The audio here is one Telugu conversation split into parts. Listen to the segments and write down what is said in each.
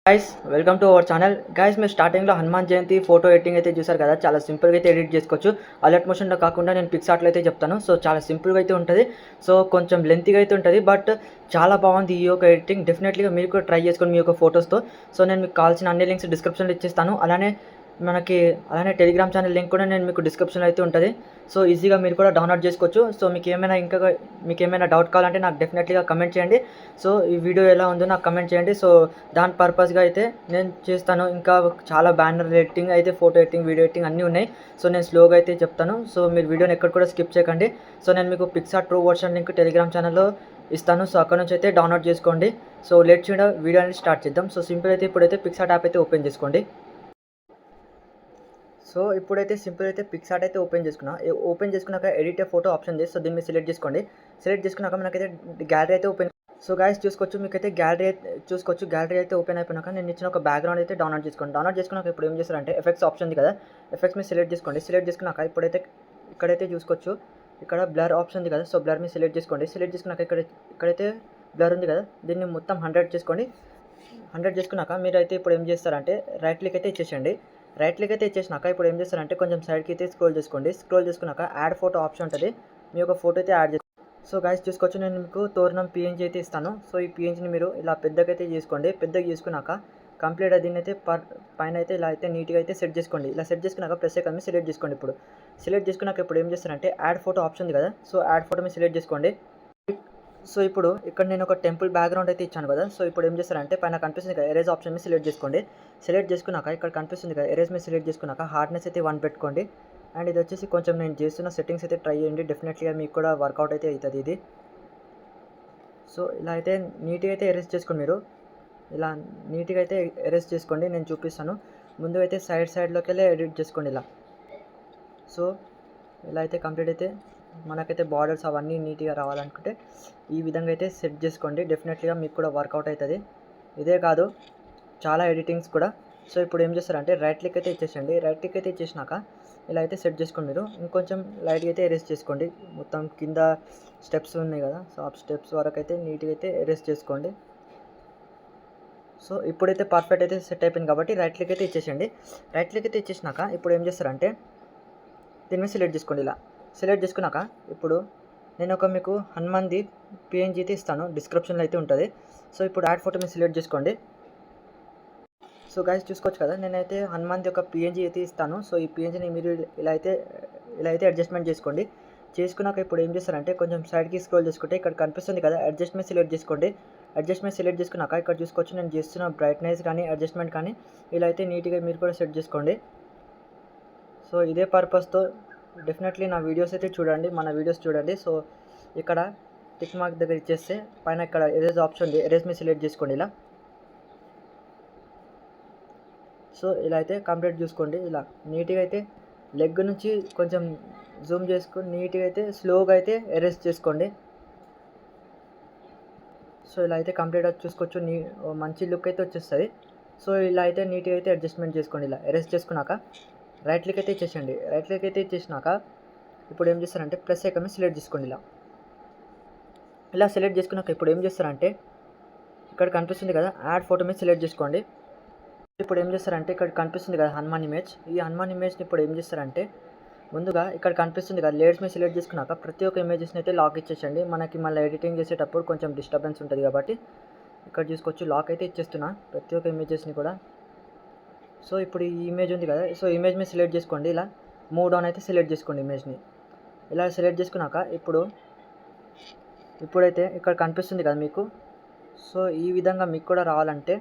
Guys welcome to our channel. Guys మీరు స్టార్టింగ్లో హనుమాన్ జయంతి ఫోటో ఎడిటింగ్ అయితే చూసారు కదా, చాలా సింపుల్గా అయితే ఎడిట్ చేసుకోవచ్చు. అలర్ట్ మోషన్లో కాకుండా నేను పిక్సార్ట్లో అయితే చెప్తాను. సో చాలా సింపుల్గా అయితే ఉంటుంది. సో కొంచెం లెంతీగా అయితే ఉంటుంది, బట్ చాలా బాగుంది ఈ యొక్క ఎడిటింగ్. డెఫినెట్లీగా మీరు కూడా ట్రై చేసుకోండి మీ యొక్క ఫొటోస్తో. సో నేను మీకు కావాల్సిన అన్ని లింక్స్ డిస్క్రిప్షన్లో ఇచ్చేస్తాను. అలానే టెలిగ్రామ్ ఛానల్ లింక్ కూడా నేను మీకు డిస్క్రిప్షన్లో అయితే ఉంటుంది. సో ఈజీగా మీరు కూడా డౌన్లోడ్ చేసుకోవచ్చు. సో మీకు ఏమైనా డౌట్ కావాలంటే నాకు డెఫినెట్లీగా కమెంట్ చేయండి. సో ఈ వీడియో ఎలా ఉందో నాకు కమెంట్ చేయండి. సో దాని పర్పస్గా అయితే నేను చేస్తాను. ఇంకా చాలా బ్యానర్ ఎడిటింగ్ అయితే, ఫోటో ఎడిటింగ్, వీడియో ఎడిటింగ్ అన్నీ ఉన్నాయి. సో నేను స్లోగా అయితే చెప్తాను. సో మీరు వీడియోని ఎక్కడ కూడా స్కిప్ చేయకండి. సో నేను మీకు Picsart true version link Telegram ఛానల్లో ఇస్తాను. సో అక్కడ నుంచి అయితే డౌన్లోడ్ చేసుకోండి. సో లేట్ చేయడం వీడియో అనేది స్టార్ట్ చేద్దాం. సో సింపుల్ అయితే ఇప్పుడైతే పిక్సార్ట్ యాప్ అయితే ఓపెన్ చేసుకోండి. సో ఇప్పుడైతే సింపుల్ అయితే పిక్సార్ట్ అయితే ఓపెన్ చేసుకున్నాక ఎడిట్ ఏ ఫోటో ఆప్షన్ చేసి, సో దీన్ని మీరు సెలెక్ట్ చేసుకోండి. సెలెక్ట్ చేసుకున్నాక మనకైతే గ్యాలరీ అయితే ఓపెన్. సో గైస్ మీకైతే గ్యాలరీ అయితే ఓపెన్ అయిపోయినాక నేను ఇచ్చిన ఒక బ్యాక్గ్రౌండ్ అయితే డౌన్లోడ్ చేసుకున్నాక ఇప్పుడు ఏం చేస్తారంటే ఎఫెక్ట్స్ ఆప్షన్ ఉంది కదా, ఎఫెక్ట్స్ మీరు సెలెక్ట్ చేసుకున్నాక ఇక్కడైతే చూసుకోవచ్చు. ఇక్కడ బ్లర్ ఆప్షన్ ఉంది కదా, సో బ్లర్ మీరు సెలెక్ట్ చేసుకున్నాక ఇక్కడైతే బ్లర్ ఉంది కదా, దీన్ని మొత్తం 100 చేసుకోండి. 100 చేసుకున్నాక మీరైతే ఇప్పుడు ఏం చేస్తారంటే రైట్ క్లిక్ అయితే ఇచ్చేసినాక ఇప్పుడు ఏం చేస్తారంటే కొంచెం సైడ్కి అయితే స్క్రోల్ చేసుకున్నాక యాడ్ ఫోటో ఆప్షన్ ఉంటుంది. మీ యొక్క ఫోటో అయితే యాడ్ చేసి, సో గైస్ చూసుకోవచ్చు నేను మీకు తోరణం పిఎన్జీ అయితే ఇస్తాను. సో ఈ పిఎన్జీని మీరు ఇలా పెద్దగా చేసుకున్నాక కంప్లీట్ దీన్ని అయితే పైన అయితే ఇలా అయితే నీట్గా అయితే సెట్ చేసుకోండి. ఇలా సెట్ చేసుకున్నాక ప్లస్ ఐకాన్ మీద సెలెక్ట్ చేసుకోండి. ఇప్పుడు సెలెక్ట్ చేసుకున్నాక ఇప్పుడు ఏం చేస్తారంటే యాడ్ ఫోటో ఆప్షన్ ఉంది కదా, సో యాడ్ ఫోటో మీద సెలెక్ట్ చేసుకోండి. సో ఇప్పుడు ఇక్కడ నేను ఒక టెంపుల్ బ్యాక్గ్రౌండ్ అయితే ఇచ్చాను కదా, సో ఇప్పుడు ఏం చేస్తారంటే పైన కనిపిస్తుంది కదా ఎరేజ్ ఆప్షన్ మీద సెలెక్ట్ చేసుకున్నాక ఇక్కడ కనిపిస్తుంది కదా ఎరేజ్ మీద సెలెక్ట్ చేసుకున్నాక హార్డ్నెస్ అయితే 1 పెట్టుకోండి. అండ్ ఇది వచ్చేసి కొంచెం నేను చేస్తున్న సెట్టింగ్స్ అయితే ట్రై చేయండి. డెఫినెట్లీగా మీకు కూడా వర్కౌట్ అయితే అవుతుంది ఇది. సో ఇలా అయితే నీట్గా అయితే ఎరేజ్ చేసుకోండి. మీరు ఇలా నీట్గా అయితే ఎరేజ్ చేసుకోండి, నేను చూపిస్తాను. ముందు అయితే సైడ్లోకి వెళ్ళి ఎడిట్ చేసుకోండి ఇలా. సో ఇలా అయితే కంప్లీట్ అయితే మనకైతే బార్డర్స్ అవన్నీ నీట్గా రావాలనుకుంటే ఈ విధంగా అయితే సెట్ చేసుకోండి. డెఫినెట్లీగా మీకు కూడా వర్కౌట్ అవుతుంది. ఇదే కాదు చాలా ఎడిటింగ్స్ కూడా. సో ఇప్పుడు ఏం చేస్తారంటే రైట్ క్లిక్ అయితే ఇచ్చేసినాక ఇలా అయితే సెట్ చేసుకోండి. మీరు ఇంకొంచెం లైట్గా అయితే ఎరేజ్ చేసుకోండి. మొత్తం కింద స్టెప్స్ ఉన్నాయి కదా, సో ఆ స్టెప్స్ వరకు అయితే నీట్గా అయితే ఎరేజ్ చేసుకోండి. సో ఇప్పుడైతే పర్ఫెక్ట్ అయితే సెట్ అయిపోయింది కాబట్టి రైట్ క్లిక్ అయితే ఇచ్చేసినాక ఇప్పుడు ఏం చేస్తారంటే దీని మీద సెలెక్ట్ చేసుకోండి. ఇలా సెలెక్ట్ చేసుకున్నాక ఇప్పుడు నేను మీకు హనుమాన్ది పిఎన్జీ అయితే ఇస్తాను, డిస్క్రిప్షన్లో అయితే ఉంటుంది. సో ఇప్పుడు యాడ్ ఫోటో మీద సెలెక్ట్ చేసుకోండి. సో గైస్ చూసుకోవచ్చు కదా, నేనైతే హనుమాన్ది ఒక పిఎన్జీ అయితే ఇస్తాను. సో ఈ పిఎన్జీని మీరు ఇలా అయితే అడ్జస్ట్మెంట్ చేసుకున్నాక ఇప్పుడు ఏం చేస్తారంటే కొంచెం సైడ్కి స్క్రోల్ చేసుకుంటే ఇక్కడ కనిపిస్తుంది కదా అడ్జస్ట్మెంట్ సెలెక్ట్ చేసుకున్నాక ఇక్కడ చూసుకోవచ్చు నేను చేస్తున్న బ్రైట్నెస్ కానీ అడ్జస్ట్మెంట్ కానీ ఇలా అయితే నీట్గా మీరు కూడా సెట్ చేసుకోండి. సో ఇదే పర్పస్తో డెఫినెట్లీ నా వీడియోస్ అయితే చూడండి, మన వీడియోస్ చూడండి. సో ఇక్కడ టిక్ మార్క్ దగ్గర ఇచ్చేస్తే పైన ఇక్కడ ఎరేజ్ ఆప్షన్ ఉంది, ఎరేజ్ మీద సెలెక్ట్ చేసుకోండి ఇలా. సో ఇలా అయితే కంప్లీట్ చూసుకోండి. ఇలా నీట్గా అయితే లెగ్ నుంచి కొంచెం జూమ్ చేసుకొని నీట్గా అయితే స్లోగా అయితే ఎరేజ్ చేసుకోండి. సో ఇలా అయితే కంప్లీట్ చూసుకోవచ్చు, మంచి లుక్ అయితే వచ్చేస్తుంది. సో ఇలా అయితే నీట్గా అయితే అడ్జస్ట్మెంట్ చేసుకోండి. ఇలా ఎరేజ్ చేసుకున్నాక రైట్ క్లిక్ అయితే ఇచ్చేసినాక ఇప్పుడు ఏం చేస్తారంటే ప్లస్ ఐకాన్ మీద సెలెక్ట్ చేసుకోండి. ఇలా సెలెక్ట్ చేసుకున్నాక ఇప్పుడు ఏం చేస్తారంటే ఇక్కడ కనిపిస్తుంది కదా యాడ్ ఫోటో మీద సెలెక్ట్ చేసుకోండి. ఇప్పుడు ఏం చేస్తారంటే ఇక్కడ కనిపిస్తుంది కదా హనుమాన్ ఇమేజ్, ఈ హనుమాన్ ఇమేజ్ని ఇప్పుడు ఏం చేస్తారంటే ముందుగా ఇక్కడ కనిపిస్తుంది కదా లేయర్స్ మీద సెలెక్ట్ చేసుకున్నాక ప్రతి ఒక్క ఇమేజెస్ని అయితే లాక్ ఇచ్చేసండి. మనకి మళ్ళీ ఎడిటింగ్ చేసేటప్పుడు కొంచెం డిస్టర్బెన్స్ ఉంటుంది కాబట్టి ఇక్కడ చూసుకోవచ్చు లాక్ అయితే ఇచ్చేస్తున్నా ప్రతి ఒక్క ఇమేజెస్ని కూడా. సో ఇప్పుడు ఈ ఇమేజ్ ఉంది కదా, సో ఇమేజ్ మీద సెలెక్ట్ చేసుకోండి. ఇలా మూవ్ డౌన్ అయితే సెలెక్ట్ చేసుకోండి ఇమేజ్ని. ఇలా సెలెక్ట్ చేసుకున్నాక ఇప్పుడైతే ఇక్కడ కనిపిస్తుంది కదా మీకు. సో ఈ విధంగా మీకు కూడా రావాలంటే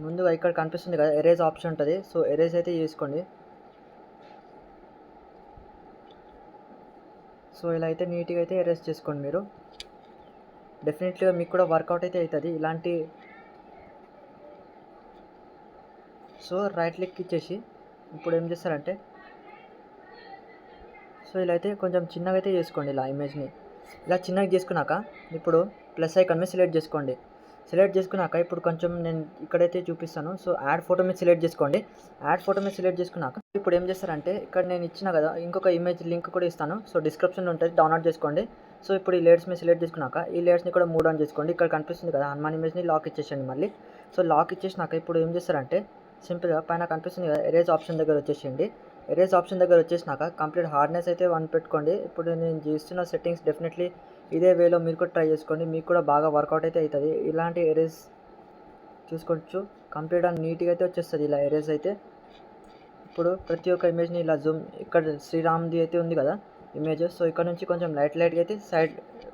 ముందుగా ఇక్కడ కనిపిస్తుంది కదా ఎరేజ్ ఆప్షన్ ఉంటుంది, సో ఎరేజ్ అయితే చేసుకోండి. సో ఇలా అయితే నీట్గా అయితే ఎరేజ్ చేసుకోండి మీరు. డెఫినెట్లీగా మీకు కూడా వర్కౌట్ అయితే అవుతుంది ఇలాంటి. సో రైట్ క్లిక్ ఇచ్చేసి ఇప్పుడు ఏం చేస్తారంటే సో ఇలా అయితే కొంచెం చిన్నగా అయితే చేసుకోండి. ఇలా ఇమేజ్ని ఇలా చిన్నగా చేసుకున్నాక ఇప్పుడు ప్లస్ ఐకాన్ మీద సెలెక్ట్ చేసుకున్నాక ఇప్పుడు కొంచెం నేను ఇక్కడైతే చూపిస్తాను. సో యాడ్ ఫోటో మీద సెలెక్ట్ చేసుకున్నాక ఇప్పుడు ఏం చేస్తారంటే ఇక్కడ నేను ఇచ్చిన కదా ఇంకొక ఇమేజ్ లింక్ కూడా ఇస్తాను. సో డిస్క్రిప్షన్లో ఉంటుంది, డౌన్లోడ్ చేసుకోండి. సో ఇప్పుడు ఈ లేయర్స్ మీద సెలెక్ట్ చేసుకున్నాక ఈ లేయర్స్ని కూడా మూవ్ ఆన్ చేసుకోండి. ఇక్కడ కనిపిస్తుంది కదా హనుమాన్ ఇమేజ్ని లాక్ ఇచ్చేసండి మళ్ళీ. సో లాక్ ఇచ్చేసినాక ఇప్పుడు ఏం చేస్తారంటే సింపుల్గా పైన కనిపిస్తుంది కదా ఎరేజ్ ఆప్షన్ దగ్గర వచ్చేసేయండి. ఎరేజ్ ఆప్షన్ దగ్గర వచ్చేసినాక కంప్లీట్ హార్డ్నెస్ అయితే 1 పెట్టుకోండి. ఇప్పుడు నేను చేస్తున్న సెట్టింగ్స్ డెఫినెట్లీ ఇదే వేలో మీరు కూడా ట్రై చేసుకోండి, మీకు కూడా బాగా వర్కౌట్ అయితే అవుతుంది. ఇలాంటి ఎరేజ్ చూసుకోవచ్చు, కంప్లీట్ అండ్ నీట్గా అయితే వచ్చేస్తుంది ఇలా ఎరేజ్ అయితే. ఇప్పుడు ప్రతి ఒక్క ఇమేజ్ని ఇలా జూమ్, ఇక్కడ శ్రీరామ్ది అయితే ఉంది కదా ఇమేజ్, సో ఇక్కడ నుంచి కొంచెం లైట్గా అయితే సైడ్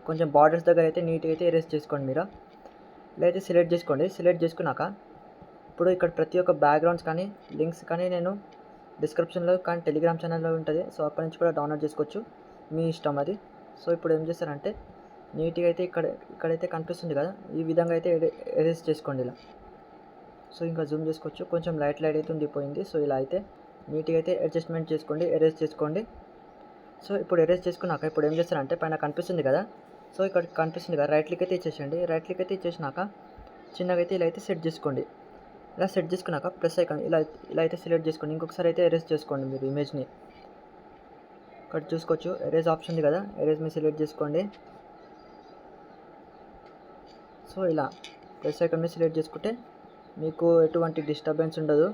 కొంచెం బార్డర్స్ దగ్గర అయితే నీట్గా అయితే ఎరేజ్ చేసుకోండి మీరు. ఇలా అయితే సెలెక్ట్ చేసుకోండి. సెలెక్ట్ చేసుకున్నాక ఇప్పుడు ఇక్కడ ప్రతి ఒక్క బ్యాక్గ్రౌండ్స్ కానీ లింక్స్ కానీ నేను డిస్క్రిప్షన్లో కానీ టెలిగ్రామ్ ఛానల్లో ఉంటుంది, సో అక్కడ నుంచి కూడా డౌన్లోడ్ చేసుకోవచ్చు, మీ ఇష్టం అది. సో ఇప్పుడు ఏం చేస్తారంటే నీట్గా అయితే ఇక్కడైతే కనిపిస్తుంది కదా ఈ విధంగా అయితే ఎరేజ్ చేసుకోండి ఇలా. సో ఇంకా జూమ్ చేసుకోవచ్చు, కొంచెం లైట్ అయితే ఉండిపోయింది. సో ఇలా అయితే నీట్గా అయితే అడ్జస్ట్మెంట్ చేసుకోండి, ఎరేజ్ చేసుకోండి. సో ఇప్పుడు ఎరేజ్ చేసుకున్నాక ఇప్పుడు ఏం చేస్తారంటే పైన కనిపిస్తుంది కదా, సో ఇక్కడ కనిపిస్తుంది కదా రైట్ క్లిక్ అయితే ఇచ్చేసండి. రైట్ క్లిక్ అయితే ఇచ్చేసినాక చిన్నగా అయితే ఇలా అయితే సెట్ చేసుకోండి. ఇలా సెట్ చేసుకున్నాక ప్లస్ ఐకాన్ ఇలా అయితే సెలెక్ట్ చేసుకోండి. ఇంకొకసారి అయితే ఎరేజ్ చేసుకోండి మీరు ఇమేజ్ని. ఇక్కడ చూసుకోవచ్చు ఎరేజ్ ఆప్షన్ ఉంది కదా, ఎరేజ్ మీద సెలెక్ట్ చేసుకోండి. సో ఇలా ప్లస్ ఐకాన్ మీద సెలెక్ట్ చేసుకుంటే మీకు ఎటువంటి డిస్టర్బెన్స్ ఉండదు.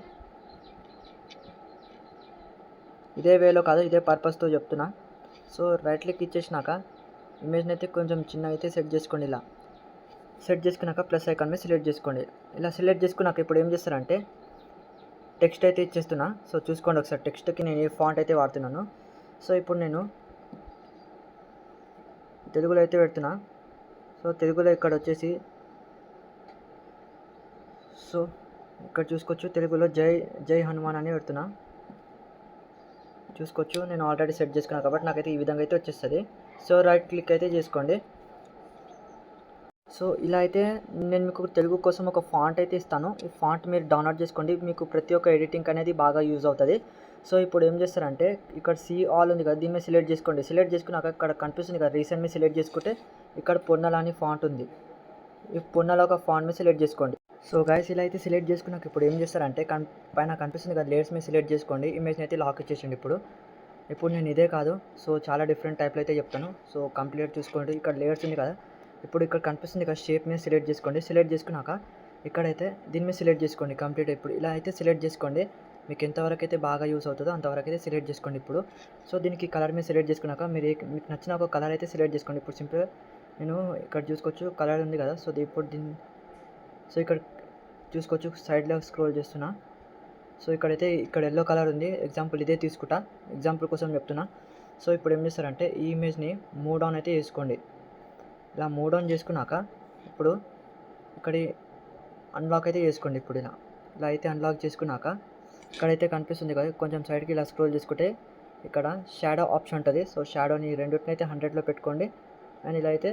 ఇదే వేలో కాదు, ఇదే పర్పస్తో చెప్తున్నా. సో రైట్ క్లిక్ ఇచ్చేసినాక ఇమేజ్ని అయితే కొంచెం చిన్న అయితే సెట్ చేసుకోండి. ఇలా సెట్ చేసుకున్నాక ప్లస్ ఐకాన్ మీద సెలెక్ట్ చేసుకోండి. ఇలా సెలెక్ట్ చేసుకున్నాక ఇప్పుడు ఏం చేస్తారంటే టెక్స్ట్ అయితే ఇచ్చేస్తున్నా. సో చూసుకోండి ఒకసారి, టెక్స్ట్కి నేను ఈ ఫాంట్ అయితే వాడుతున్నాను. సో ఇప్పుడు నేను తెలుగులో అయితే పెడుతున్నా. సో తెలుగులో ఇక్కడ వచ్చేసి సో ఇక్కడ చూసుకోవచ్చు తెలుగులో జై హనుమాన్ అని పెడుతున్నా. చూసుకోవచ్చు నేను ఆల్రెడీ సెట్ చేసుకున్నాను కాబట్టి నాకైతే ఈ విధంగా అయితే వచ్చేస్తుంది. సో రైట్ క్లిక్ అయితే చేసుకోండి. సో ఇలా అయితే నేను మీకు తెలుగు కోసం ఒక ఫాంట్ అయితే ఇస్తాను. ఈ ఫాంట్ మీరు డౌన్లోడ్ చేసుకోండి, మీకు ప్రతి ఒక్క ఎడిటింగ్ అనేది బాగా యూజ్ అవుతుంది. సో ఇప్పుడు ఏం చేస్తారంటే ఇక్కడ సీ ఆల్ ఉంది కదా, దీని మీద సెలెక్ట్ చేసుకోండి. సెలెక్ట్ చేసుకున్నాక ఇక్కడ కనిపిస్తుంది కదా రీసెంట్ మీద సెలెక్ట్ చేసుకుంటే ఇక్కడ పొన్నల అని ఫాంట్ ఉంది, ఈ పొన్నల ఒక ఫాంట్ మీద సెలెక్ట్ చేసుకోండి. సో గైస్ ఇలా అయితే సెలెక్ట్ చేసుకున్నాక ఇప్పుడు ఏం చేస్తారంటే పైన కనిపిస్తుంది కదా లేయర్స్ మీద సెలెక్ట్ చేసుకోండి. ఇమేజ్ని అయితే లాక్ ఇచ్చేసండి. ఇప్పుడు నేను ఇదే కాదు, సో చాలా డిఫరెంట్ టైప్లో అయితే చెప్తాను. సో కంప్లీట్ చూసుకోండి. ఇక్కడ లేయర్స్ ఉంది కదా, ఇప్పుడు ఇక్కడ కనిపిస్తుంది కదా షేప్ మీద సెలెక్ట్ చేసుకోండి. సెలెక్ట్ చేసుకున్నాక ఇక్కడైతే దీని మీద సెలెక్ట్ చేసుకోండి కంప్లీట్. ఇప్పుడు ఇలా అయితే సెలెక్ట్ చేసుకోండి, మీకు ఎంతవరకు అయితే బాగా యూస్ అవుతుందో అంతవరకు అయితే సెలెక్ట్ చేసుకోండి ఇప్పుడు. సో దీనికి కలర్ మీద సెలెక్ట్ చేసుకున్నాక మీకు నచ్చిన ఒక కలర్ అయితే సెలెక్ట్ చేసుకోండి. ఇప్పుడు సింపుల్గా నేను ఇక్కడ చూసుకోవచ్చు కలర్ ఉంది కదా, సో ఇప్పుడు సో ఇక్కడ చూసుకోవచ్చు సైడ్లో స్క్రోల్ చేస్తున్నా. సో ఇక్కడ ఎల్లో కలర్ ఉంది, ఎగ్జాంపుల్ ఇదే తీసుకుంటా, ఎగ్జాంపుల్ కోసం చెప్తున్నా. సో ఇప్పుడు ఏం చేస్తారంటే ఈ ఇమేజ్ని మూవ్ డౌన్ అయితే చేసుకోండి. ఇలా మూవ్ డౌన్ చేసుకున్నాక ఇప్పుడు ఇక్కడ అన్లాక్ అయితే చేసుకోండి. ఇప్పుడు ఇలా అయితే అన్లాక్ చేసుకున్నాక ఇక్కడైతే కనిపిస్తుంది కదా, కొంచెం సైడ్కి ఇలా స్క్రోల్ చేసుకుంటే ఇక్కడ షాడో ఆప్షన్ ఉంటుంది. సో షాడోని రెండింటిని అయితే 100లో పెట్టుకోండి. అండ్ ఇలా అయితే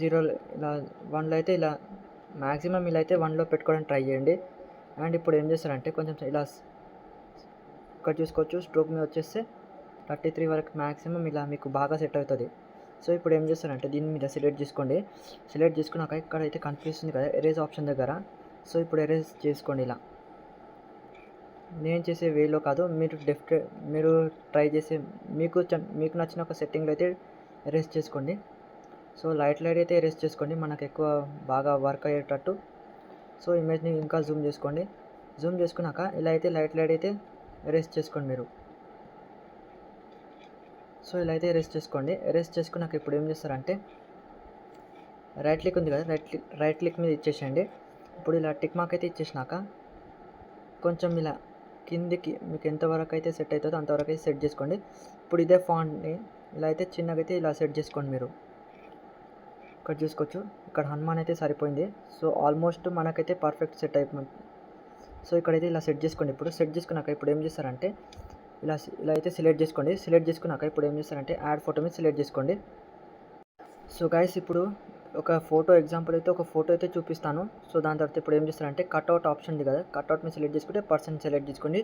0 ఇలా 1లో అయితే ఇలా మ్యాక్సిమం ఇలా అయితే 1లో పెట్టుకోవడానికి ట్రై చేయండి. అండ్ ఇప్పుడు ఏం చేస్తారంటే కొంచెం ఇలా ఇక్కడ చూసుకోవచ్చు స్ట్రోక్ మీద వచ్చేస్తే 33 వరకు మ్యాక్సిమం ఇలా మీకు బాగా సెట్ అవుతుంది. సో ఇప్పుడు ఏం చేస్తారంటే దీని మీద సెలెక్ట్ చేసుకోండి. సెలెక్ట్ చేసుకున్నాక ఇక్కడైతే కనిపిస్తుంది కదా ఎరేజ్ ఆప్షన్ దగ్గర, సో ఇప్పుడు ఎరేజ్ చేసుకోండి. ఇలా నేను చేసే వేలో కాదు, మీరు ట్రై చేసే మీకు నచ్చిన ఒక సెట్టింగ్లో అయితే ఎరేజ్ చేసుకోండి. సో లైట్ అయితే ఎరేజ్ చేసుకోండి, మనకు ఎక్కువ బాగా వర్క్ అయ్యేటట్టు. సో ఇమేజ్ని ఇంకా జూమ్ చేసుకోండి. జూమ్ చేసుకున్నాక ఇలా అయితే లైట్ అయితే ఎరేజ్ చేసుకోండి మీరు. సో ఇలా అయితే ఎరేజ్ చేసుకోండి. ఎరేజ్ చేసుకున్నాక ఇప్పుడు ఏం చేస్తారంటే రైట్ క్లిక్ ఉంది కదా, రైట్ క్లిక్ మీద ఇచ్చేసేయండి. ఇప్పుడు ఇలా టిక్ మార్క్ అయితే ఇచ్చేసినాక కొంచెం ఇలా కిందికి మీకు ఎంతవరకు అయితే సెట్ అవుతుందో అంతవరకు అయితే సెట్ చేసుకోండి. ఇప్పుడు ఇదే ఫాంట్ని ఇలా అయితే చిన్నగా అయితే ఇలా సెట్ చేసుకోండి మీరు. ఇక్కడ చూసుకోవచ్చు ఇక్కడ హనుమాన్ అయితే సరిపోయింది. సో ఆల్మోస్ట్ మనకైతే పర్ఫెక్ట్ సెట్ అయిపోయింది. సో ఇక్కడైతే ఇలా సెట్ చేసుకోండి. ఇప్పుడు సెట్ చేసుకున్నాక ఇప్పుడు ఏం చేస్తారంటే ఇలా అయితే సెలెక్ట్ చేసుకోండి. సెలెక్ట్ చేసుకున్నాక ఇప్పుడు ఏం చేస్తారంటే యాడ్ ఫోటో మీద సెలెక్ట్ చేసుకోండి. సో గైస్ ఇప్పుడు ఒక ఫోటో ఎగ్జాంపుల్ అయితే ఒక ఫోటో అయితే చూపిస్తాను. సో దాని తర్వాత ఇప్పుడు ఏం చేస్తారంటే కట్అవుట్ ఆప్షన్ ఉంది కదా, కట్అవుట్ మీద సెలెక్ట్ చేసుకుంటే పర్సన్ సెలెక్ట్ చేసుకోండి.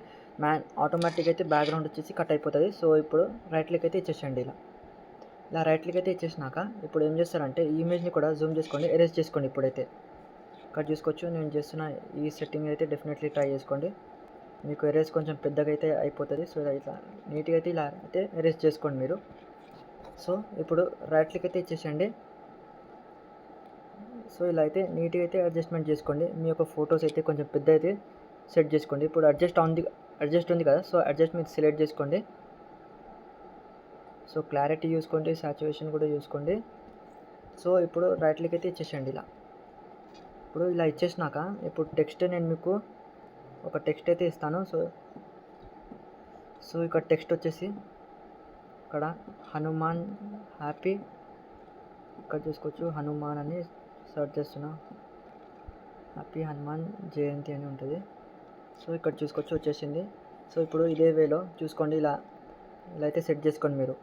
ఆటోమేటిక్ అయితే బ్యాక్గ్రౌండ్ వచ్చేసి కట్ అయిపోతుంది. సో ఇప్పుడు రైట్ క్లిక్ అయితే ఇచ్చేసేయండి. ఇలా రైట్ క్లిక్ అయితే ఇచ్చేసినాక ఇప్పుడు ఏం చేస్తారంటే ఈ ఇమేజ్ని కూడా జూమ్ చేసుకోండి, ఎరేజ్ చేసుకోండి. ఇప్పుడైతే ఇక్కడ చూసుకోవచ్చు నేను చేస్తున్న ఈ సెట్టింగ్ అయితే డెఫినెట్లీ ట్రై చేసుకోండి, మీకు ఎరేజ్ కొంచెం పెద్దగా అయితే అయిపోతుంది. సో ఇట్లా నీట్గా అయితే ఇలా అయితే ఎరేజ్ చేసుకోండి మీరు. సో ఇప్పుడు రైట్ క్లిక్ అయితే ఇచ్చేసేయండి. సో ఇలా అయితే నీట్గా అయితే అడ్జస్ట్మెంట్ చేసుకోండి. మీ యొక్క ఫొటోస్ అయితే కొంచెం పెద్ద అయితే సెట్ చేసుకోండి. ఇప్పుడు అడ్జస్ట్ ఉంది కదా, సో అడ్జస్ట్ మీరు సెలెక్ట్ చేసుకోండి. సో క్లారిటీ చూసుకోండి, సాచురేషన్ కూడా చూసుకోండి. సో ఇప్పుడు రైట్ క్లిక్ అయితే ఇచ్చేసేయండి ఇలా. ఇప్పుడు ఇలా ఇచ్చేసినాక ఇప్పుడు టెక్స్ట్ నేను మీకు ఒక టెక్స్ట్ అయితే ఇస్తాను. సో ఇక్కడ టెక్స్ట్ వచ్చేసి ఇక్కడ హనుమాన్ హ్యాపీ, ఇక్కడ చూసుకోవచ్చు హనుమాన్ అని సెర్చ్ చేస్తున్నా, హ్యాపీ హనుమాన్ జయంతి అని ఉంటుంది. సో ఇక్కడ చూసుకోవచ్చు వచ్చేసింది. సో ఇప్పుడు ఇదే వేలో చూసుకోండి, ఇలా అయితే సెట్ చేసుకోండి మీరు.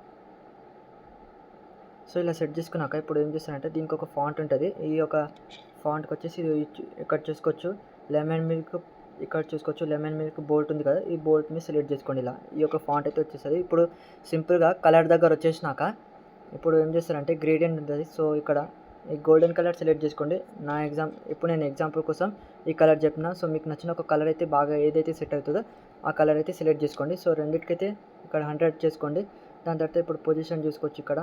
సో ఇలా సెట్ చేసుకున్నాక ఇప్పుడు ఏం చేస్తానంటే దీనికి ఒక ఫాంట్ ఉంటుంది. ఈ యొక్క ఫాంట్కి వచ్చేసి ఇక్కడ చూసుకోవచ్చు లెమన్ మిల్క్, ఇక్కడ చూసుకోవచ్చు లెమన్ మిల్క్ బోల్ట్ ఉంది కదా, ఈ బోల్ట్ని సెలెక్ట్ చేసుకోండి. ఇలా ఈ యొక్క ఫాంట్ అయితే వచ్చేస్తుంది. ఇప్పుడు సింపుల్గా కలర్ దగ్గర వచ్చేసినాక ఇప్పుడు ఏం చేస్తారంటే గ్రేడియంట్ ఉంటుంది. సో ఇక్కడ ఈ గోల్డెన్ కలర్ సెలెక్ట్ చేసుకోండి. ఇప్పుడు నేను ఎగ్జాంపుల్ కోసం ఈ కలర్ చెప్పిన. సో మీకు నచ్చిన ఒక కలర్ అయితే బాగా ఏదైతే సెట్ అవుతుందో ఆ కలర్ అయితే సెలెక్ట్ చేసుకోండి. సో రెండింటికైతే ఇక్కడ 100 చేసుకోండి. దాని తర్వాత ఇప్పుడు పొజిషన్ చూసుకోవచ్చు, ఇక్కడ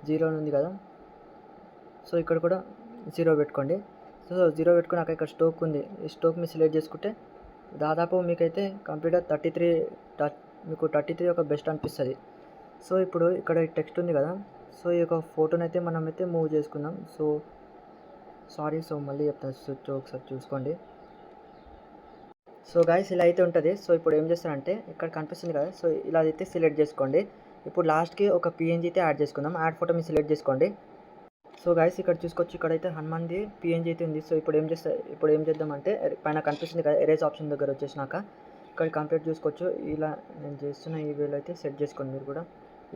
0 ఉంది కదా, సో ఇక్కడ కూడా 0 పెట్టుకోండి. సో 0 పెట్టుకున్నాక ఇక్కడ స్టోక్ ఉంది, ఈ స్టోక్ మీరు సెలెక్ట్ చేసుకుంటే దాదాపు మీకైతే కంప్లీట్గా 33 మీకు 33 ఒక బెస్ట్ అనిపిస్తుంది. సో ఇప్పుడు ఇక్కడ టెక్స్ట్ ఉంది కదా, సో ఈ యొక్క ఫోటోని అయితే మనం అయితే మూవ్ చేసుకుందాం. సో మళ్ళీ చెప్తాను, ఒకసారి చూసుకోండి. సో గైస్ ఇలా అయితే ఉంటుంది. సో ఇప్పుడు ఏం చేస్తారంటే ఇక్కడ కనిపిస్తుంది కదా, సో ఇలా అయితే సెలెక్ట్ చేసుకోండి. ఇప్పుడు లాస్ట్కి ఒక పిఎన్జీ అయితే యాడ్ చేసుకుందాం. యాడ్ ఫోటో మీరు సెలెక్ట్ చేసుకోండి. సో గైస్ ఇక్కడ చూసుకోవచ్చు, ఇక్కడైతే హనుమాన్ది పిఎన్జీ అయితే ఉంది. సో ఇప్పుడు ఏం చేద్దామంటే పైన కనిపిస్తుంది కదా ఎరేజ్ ఆప్షన్ దగ్గర వచ్చేసినాక ఇక్కడ కంప్లీట్ చూసుకోవచ్చు. ఇలా నేను చేస్తున్న ఈ వేలో అయితే సెట్ చేసుకోండి. మీరు కూడా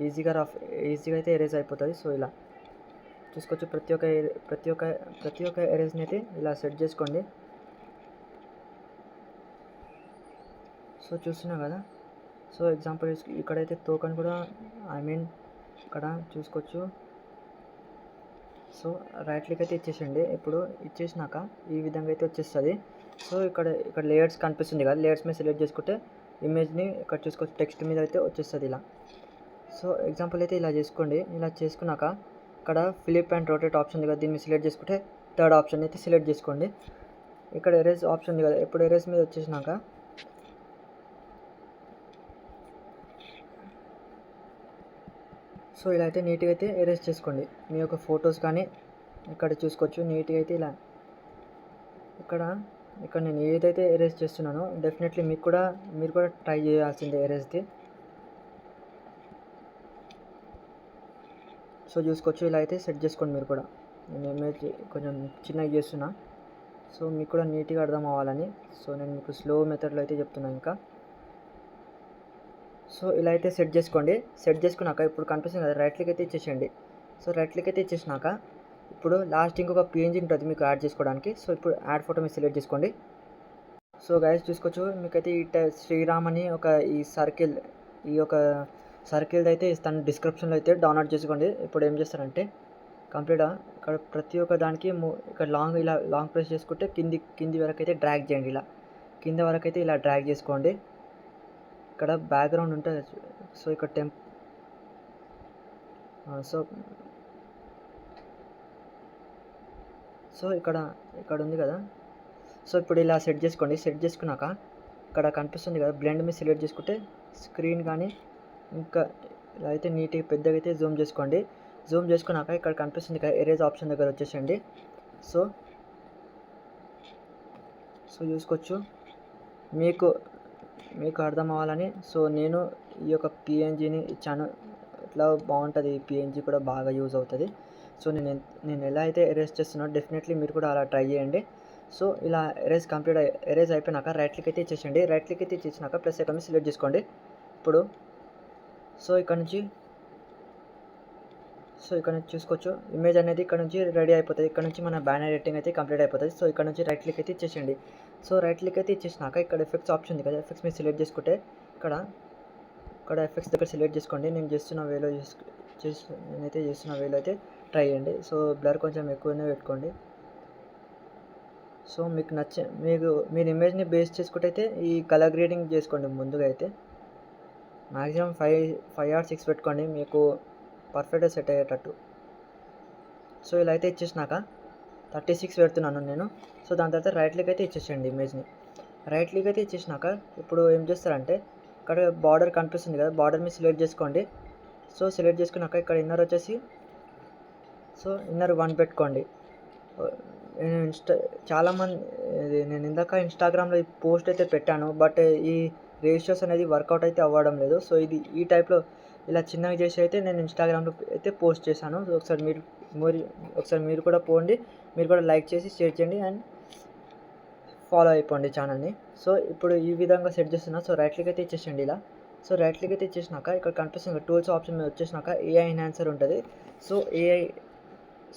ఈజీగా అయితే ఎరేజ్ అయిపోతుంది. సో ఇలా చూసుకోవచ్చు, ప్రతి ఒక్క ఎరేజ్ని అయితే ఇలా సెట్ చేసుకోండి. సో చూస్తున్నా కదా, సో ఎగ్జాంపుల్ ఇక్కడైతే టోకన్ కూడా ఇక్కడ చూసుకోవచ్చు. సో రైట్ క్లిక్ అయితే ఇచ్చేసండి. ఇప్పుడు ఇచ్చేసినాక ఈ విధంగా అయితే వచ్చేస్తుంది. సో ఇక్కడ లేయర్స్ కనిపిస్తుంది కదా, లేయర్స్ మీద సెలెక్ట్ చేసుకుంటే ఇమేజ్ని ఇక్కడ చూసుకోవచ్చు టెక్స్ట్ మీద అయితే వచ్చేస్తుంది ఇలా. సో ఎగ్జాంపుల్ అయితే ఇలా చేసుకోండి. ఇలా చేసుకున్నాక ఇక్కడ ఫ్లిప్ అండ్ రొటేట్ ఆప్షన్ ఉంది కదా, దీన్ని సెలెక్ట్ చేసుకుంటే థర్డ్ ఆప్షన్ అయితే సెలెక్ట్ చేసుకోండి. ఇక్కడ ఎరేజ్ ఆప్షన్ ఉంది కదా, ఇప్పుడు ఎరేజ్ మీద వచ్చేసినాక సో ఇలా అయితే నీట్గా అయితే ఎరేజ్ చేసుకోండి. మీ యొక్క ఫొటోస్ కానీ ఇక్కడ చూసుకోవచ్చు నీట్గా అయితే ఇలా. ఇక్కడ నేను ఏదైతే ఎరేజ్ చేస్తున్నానో డెఫినెట్లీ మీరు కూడా ట్రై చేయాల్సిందే ఎరేజ్ది. సో చూసుకోవచ్చు ఇలా అయితే సెట్ చేసుకోండి మీరు కూడా. నేను ఇమేజ్ కొంచెం చిన్నగా చేస్తున్నా, సో మీకు కూడా నీట్గా అర్థం అవ్వాలని. సో నేను మీకు స్లో మెథడ్లో అయితే చెప్తున్నాను ఇంకా. సో ఇలా అయితే సెట్ చేసుకోండి. సెట్ చేసుకున్నాక ఇప్పుడు కనిపిస్తుంది కదా, రైట్ క్లిక్ అయితే ఇచ్చేసేయండి. సో రైట్ క్లిక్ అయితే ఇచ్చేసినాక ఇప్పుడు లాస్ట్ ఇంకొక పిఎన్జీ ఉంటుంది మీకు యాడ్ చేసుకోవడానికి. సో ఇప్పుడు యాడ్ ఫోటో మీరు సెలెక్ట్ చేసుకోండి. సో గైస్ చూసుకోవచ్చు, మీకైతే ఈ శ్రీరామ్ అని ఈ యొక్క సర్కిల్ అయితే ఇస్తాను, డిస్క్రిప్షన్లో అయితే డౌన్లోడ్ చేసుకోండి. ఇప్పుడు ఏం చేస్తారంటే కంప్లీట్గా ఇక్కడ ప్రతి ఒక్క దానికి ఇక్కడ లాంగ్ ప్రెస్ చేసుకుంటే కింది వరకు అయితే డ్రాగ్ చేయండి. ఇలా కింద వరకు అయితే ఇలా డ్రాగ్ చేసుకోండి. ఇక్కడ బ్యాక్గ్రౌండ్ ఉంటుంది. సో ఇక్కడ సో ఇక్కడ ఉంది కదా, సో ఇప్పుడు ఇలా సెట్ చేసుకోండి. సెట్ చేసుకున్నాక ఇక్కడ కనిపిస్తుంది కదా బ్లెండ్ మీద సెలెక్ట్ చేసుకుంటే స్క్రీన్ కానీ ఇంకా ఇలా అయితే నీట్గా పెద్దగా అయితే జూమ్ చేసుకోండి. జూమ్ చేసుకున్నాక ఇక్కడ కనిపిస్తుంది కదా ఎరేజ్ ఆప్షన్ దగ్గర వచ్చేసండి. సో చూసుకోవచ్చు మీకు అర్థం అవ్వాలని. సో నేను ఈ యొక్క పిఎన్జీని ఇచ్చాను, ఇట్లా బాగుంటుంది. ఈ పిఎన్జీ కూడా బాగా యూజ్ అవుతుంది. సో నేను ఎలా అయితే ఎరేజ్ చేస్తున్నానో డెఫినెట్లీ మీరు కూడా అలా ట్రై చేయండి. సో ఇలా ఎరేజ్ అయిపోయినాక రైట్ క్లిక్ అయితే ఇచ్చేసండి. రైట్ క్లిక్ అయితే ఇచ్చేసినాక ప్లస్ ఐకాన్ సెలెక్ట్ చేసుకోండి. ఇప్పుడు సో ఇక్కడ నుంచి చూసుకోవచ్చు ఇమేజ్ అనేది ఇక్కడ నుంచి రెడీ అయిపోతుంది. ఇక్కడ నుంచి మన బ్యానర్ ఎడిటింగ్ అయితే కంప్లీట్ అయిపోతుంది. సో ఇక్కడ నుంచి రైట్ క్లిక్ అయితే ఇచ్చేసేయండి. సో రైట్ క్లిక్ అయితే ఇచ్చేసినాక ఇక్కడ ఎఫెక్ట్స్ ఆప్షన్ ఉంది కదా, ఎఫెక్ట్స్ మీద సెలెక్ట్ చేసుకుంటే ఇక్కడ ఎఫెక్ట్స్ దగ్గర సెలెక్ట్ చేసుకోండి. నేనైతే చేస్తున్న వేలో అయితే ట్రై చేయండి. సో బ్లర్ కొంచెం ఎక్కువనే పెట్టుకోండి. సో మీరు ఇమేజ్ని బేస్ చేసుకుంటే అయితే ఈ కలర్ గ్రేడింగ్ చేసుకోండి. ముందుగా అయితే మ్యాక్సిమం 5 or 6 పెట్టుకోండి. మీకు పర్ఫెక్ట్గా సెట్ అయ్యేటట్టు. సో ఇలా అయితే ఇచ్చేసినాక 36 పెడుతున్నాను నేను. సో దాని తర్వాత రైట్ క్లిక్ అయితే ఇచ్చేసేయండి ఇమేజ్ని. రైట్ క్లిక్ అయితే ఇచ్చేసినాక ఇప్పుడు ఏం చేస్తారంటే ఇక్కడ బార్డర్ కనిపిస్తుంది కదా, బార్డర్ మీద సెలెక్ట్ చేసుకోండి. సో సెలెక్ట్ చేసుకున్నాక ఇక్కడ ఇన్నర్ వచ్చేసి సో ఇన్నర్ 1 పెట్టుకోండి. నేను చాలామంది నేను ఇందాక ఇన్స్టాగ్రామ్లో ఈ పోస్ట్ అయితే పెట్టాను, బట్ ఈ రేషియోస్ అనేది వర్కౌట్ అయితే అవ్వడం లేదు. సో ఇది ఈ టైప్లో ఇలా చిన్నగా చేసి అయితే నేను ఇన్స్టాగ్రామ్లో అయితే పోస్ట్ చేశాను. సో ఒకసారి మీరు కూడా పోండి, మీరు కూడా లైక్ చేసి షేర్ చేయండి అండ్ ఫాలో అయిపోండి ఛానల్ని. సో ఇప్పుడు ఈ విధంగా సెట్ చేస్తున్నా. సో రైట్ క్లిక్ అయితే ఇచ్చేసేయండి ఇలా. సో రైట్ క్లిక్ అయితే ఇచ్చేసినాక ఇక్కడ కనిపిస్తుంది టూల్స్ ఆప్షన్ మీద వచ్చేసినాక ఏఐ ఎన్హాన్సర్ ఉంటుంది.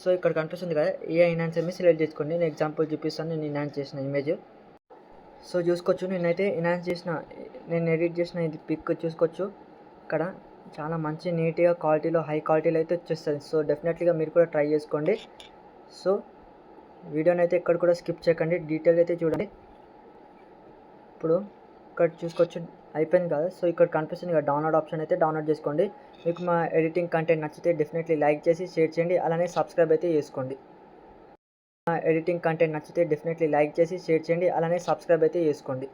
సో ఇక్కడ కనిపిస్తుంది కదా, ఏఐ ఎన్హాన్సర్ మీద సెలెక్ట్ చేసుకోండి. నేను ఎగ్జాంపుల్ చూపిస్తాను, నేను ఎన్హాన్స్ చేసిన ఇమేజ్. సో చూసుకోవచ్చు, నేనైతే నేను ఎడిట్ చేసిన ఇది పిక్ చూసుకోవచ్చు. ఇక్కడ చాలా మంచి నీట్గా క్వాలిటీలో హై క్వాలిటీలో అయితే వచ్చేస్తుంది. సో డెఫినెట్లీగా మీరు కూడా ట్రై చేసుకోండి. సో వీడియోని అయితే ఎక్కడ కూడా స్కిప్ చేయకండి, డీటెయిల్ అయితే చూడండి. ఇప్పుడు ఇక్కడ చూసుకోవచ్చు అయిపోయింది కదా. సో ఇక్కడ కనిపిస్తుంది కదా డౌన్లోడ్ ఆప్షన్, అయితే డౌన్లోడ్ చేసుకోండి. మీకు మా ఎడిటింగ్ కంటెంట్ నచ్చితే డెఫినెట్లీ లైక్ చేసి షేర్ చేయండి, అలానే సబ్స్క్రైబ్ అయితే చేసుకోండి. మా ఎడిటింగ్ కంటెంట్ నచ్చితే డెఫినెట్లీ లైక్ చేసి షేర్ చేయండి, అలానే సబ్స్క్రైబ్ అయితే చేసుకోండి.